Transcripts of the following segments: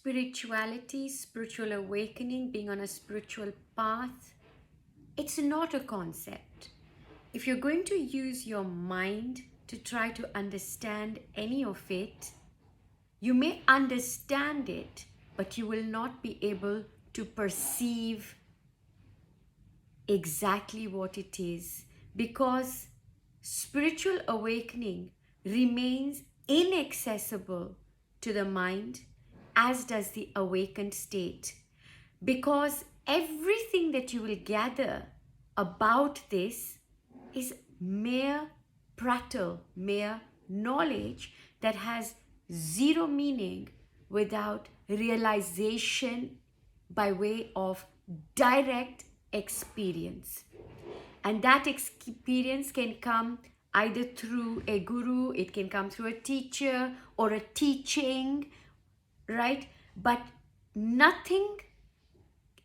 spirituality, spiritual awakening, being on a spiritual path, it's not a concept. If you're going to use your mind to try to understand any of it, you may understand it, but you will not be able to perceive exactly what it is, because spiritual awakening remains inaccessible to the mind, as does the awakened state, because everything that you will gather about this is mere prattle, mere knowledge that has zero meaning without realization by way of direct experience. And that experience can come either through a guru, it can come through a teacher or a teaching, right? But nothing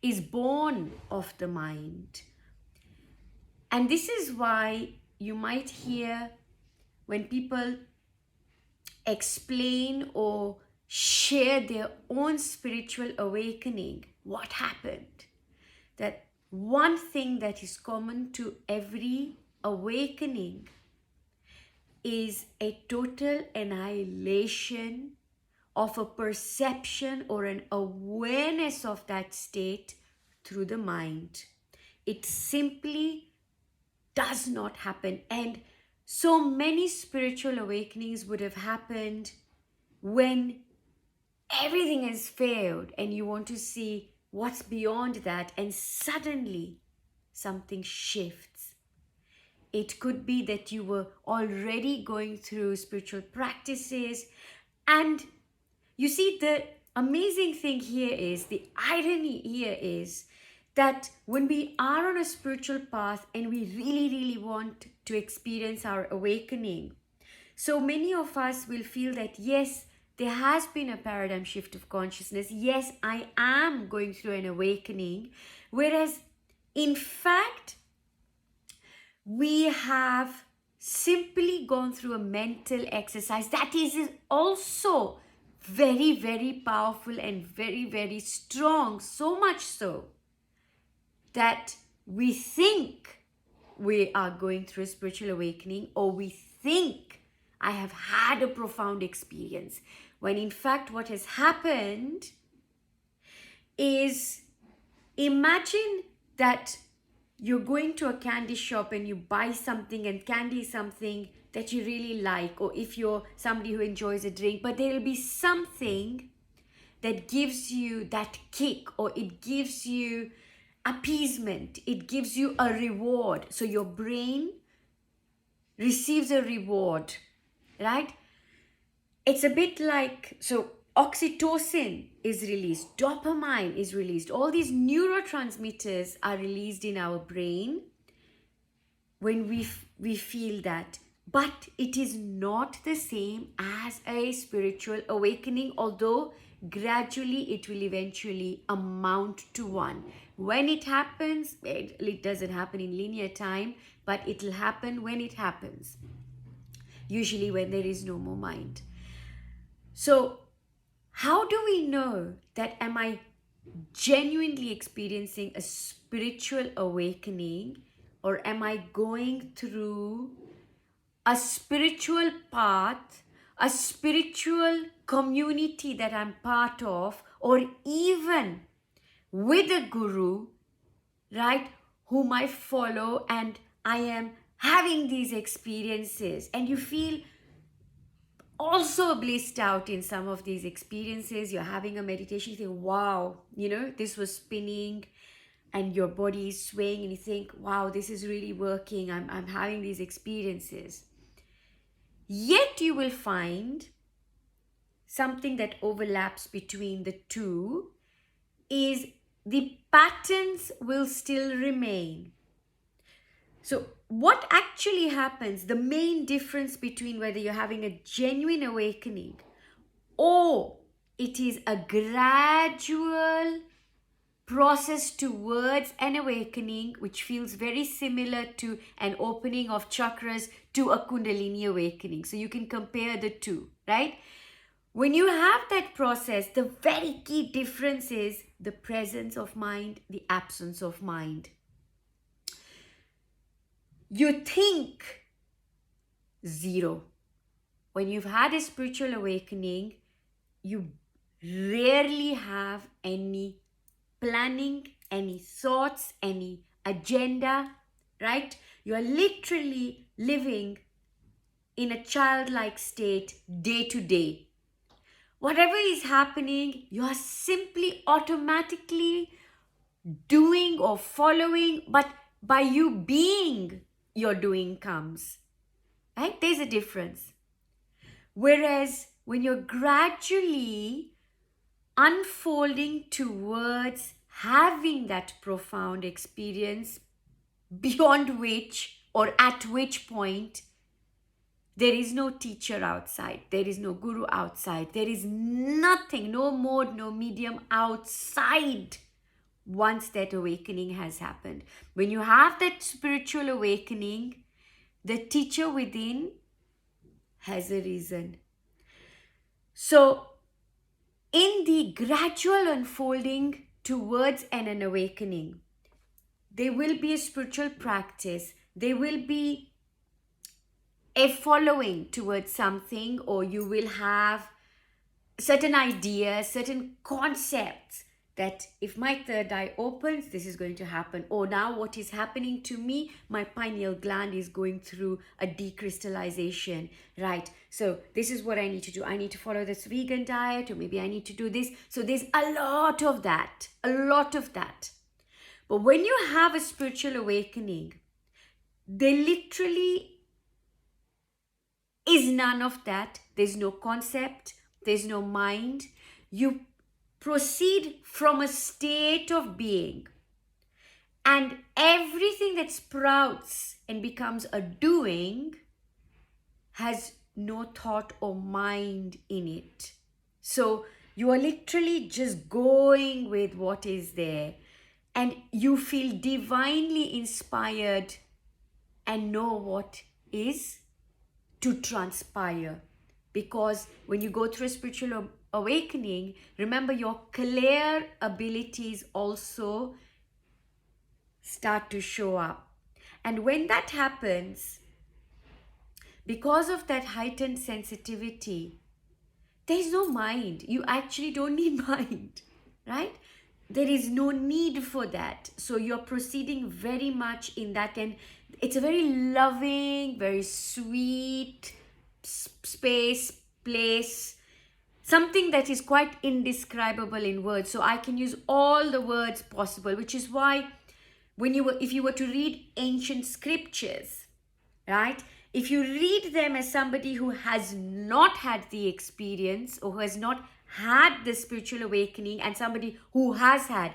is born of the mind. And this is why you might hear when people explain or share their own spiritual awakening, what happened, that one thing that is common to every awakening is a total annihilation of a perception or an awareness of that state through the mind. It simply does not happen. And so many spiritual awakenings would have happened when everything has failed and you want to see what's beyond that, and suddenly something shifts. It could be that you were already going through spiritual practices, and you see, the amazing thing here is, the irony here is that when we are on a spiritual path and we really, really want to experience our awakening, so many of us will feel that, yes, there has been a paradigm shift of consciousness. Yes, I am going through an awakening. Whereas, in fact, we have simply gone through a mental exercise that is also very, very powerful and very, very strong. So much so that we think we are going through a spiritual awakening, or we think I have had a profound experience, when in fact what has happened is, imagine that you're going to a candy shop and you buy something, and candy is something that you really like, or if you're somebody who enjoys a drink, but there will be something that gives you that kick, or it gives you appeasement, it gives you a reward. So your brain receives a reward, right? It's a bit like, so oxytocin is released, dopamine is released, all these neurotransmitters are released in our brain when we feel that. But it is not the same as a spiritual awakening, although gradually it will eventually amount to one. When it happens, it doesn't happen in linear time, but it will happen when it happens, usually when there is no more mind. So how do we know that am I genuinely experiencing a spiritual awakening, or am I going through a spiritual path, a spiritual community that I'm part of, or even with a guru, right, whom I follow, and I am having these experiences, and you feel also blissed out in some of these experiences. You're having a meditation, you think, wow, this was spinning and your body is swaying, and you think, wow, this is really working. I'm having these experiences. Yet you will find something that overlaps between the two is the patterns will still remain. So what actually happens, the main difference between whether you're having a genuine awakening or it is a gradual process towards an awakening, which feels very similar to an opening of chakras to a Kundalini awakening. So you can compare the two, right? When you have that process, the very key difference is the presence of mind, the absence of mind. You think zero. When you've had a spiritual awakening, you rarely have any planning, any thoughts, any agenda, right? You are literally living in a childlike state day to day. Whatever is happening, you are simply automatically doing or following, but by you being, your doing comes. Right? There's a difference. Whereas when you're gradually unfolding towards having that profound experience, beyond which or at which point there is no teacher outside, there is no guru outside, there is nothing, no mode, no medium outside once that awakening has happened. When you have that spiritual awakening, the teacher within has a reason. So, in the gradual unfolding towards an awakening, there will be a spiritual practice, there will be a following towards something, or you will have certain ideas, certain concepts that if my third eye opens, this is going to happen. Or now what is happening to me, my pineal gland is going through a decrystallization, right? So this is what I need to do. I need to follow this vegan diet, or maybe I need to do this. So there's a lot of that, a lot of that. But when you have a spiritual awakening, there literally is none of that. There's no concept, there's no mind. You proceed from a state of being, and everything that sprouts and becomes a doing has no thought or mind in it. So you are literally just going with what is there, and you feel divinely inspired and know what is to transpire. Because when you go through a spiritual awakening, remember, your clear abilities also start to show up. And when that happens, because of that heightened sensitivity, there's no mind. You actually don't need mind, right? There is no need for that. So you're proceeding very much in that, and it's a very loving, very sweet space, place, something that is quite indescribable in words. So I can use all the words possible, which is why if you were to read ancient scriptures, right? If you read them as somebody who has not had the experience, or who has not had the spiritual awakening, and somebody who has had,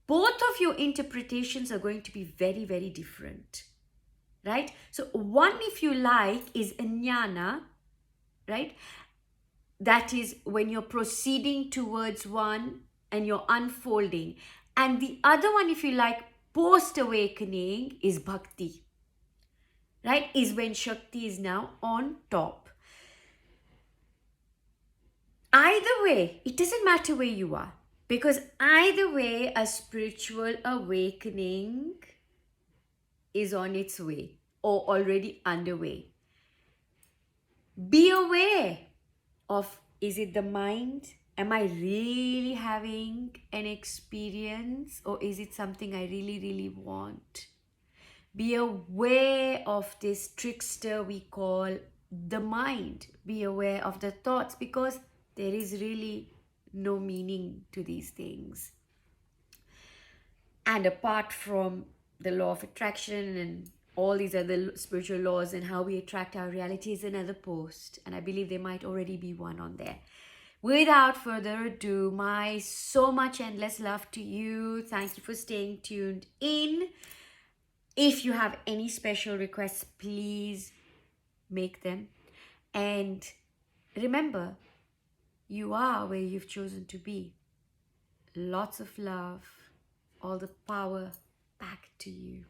both of your interpretations are going to be very, very different, right? So one, if you like, is jnana, right? That is when you're proceeding towards one and you're unfolding. And the other one, if you like, post-awakening, is bhakti, right? Is when Shakti is now on top. Either way, it doesn't matter where you are, because either way, a spiritual awakening is on its way or already underway. Be aware of, is it the mind? Am I really having an experience, or is it something I really, really want? Be aware of this trickster we call the mind. Be aware of the thoughts, because there is really no meaning to these things. And apart from the law of attraction and all these other spiritual laws and how we attract our reality, is another post. And I believe there might already be one on there. Without further ado, my so much endless love to you. Thank you for staying tuned in. If you have any special requests, please make them. And remember, you are where you've chosen to be. Lots of love, all the power back to you.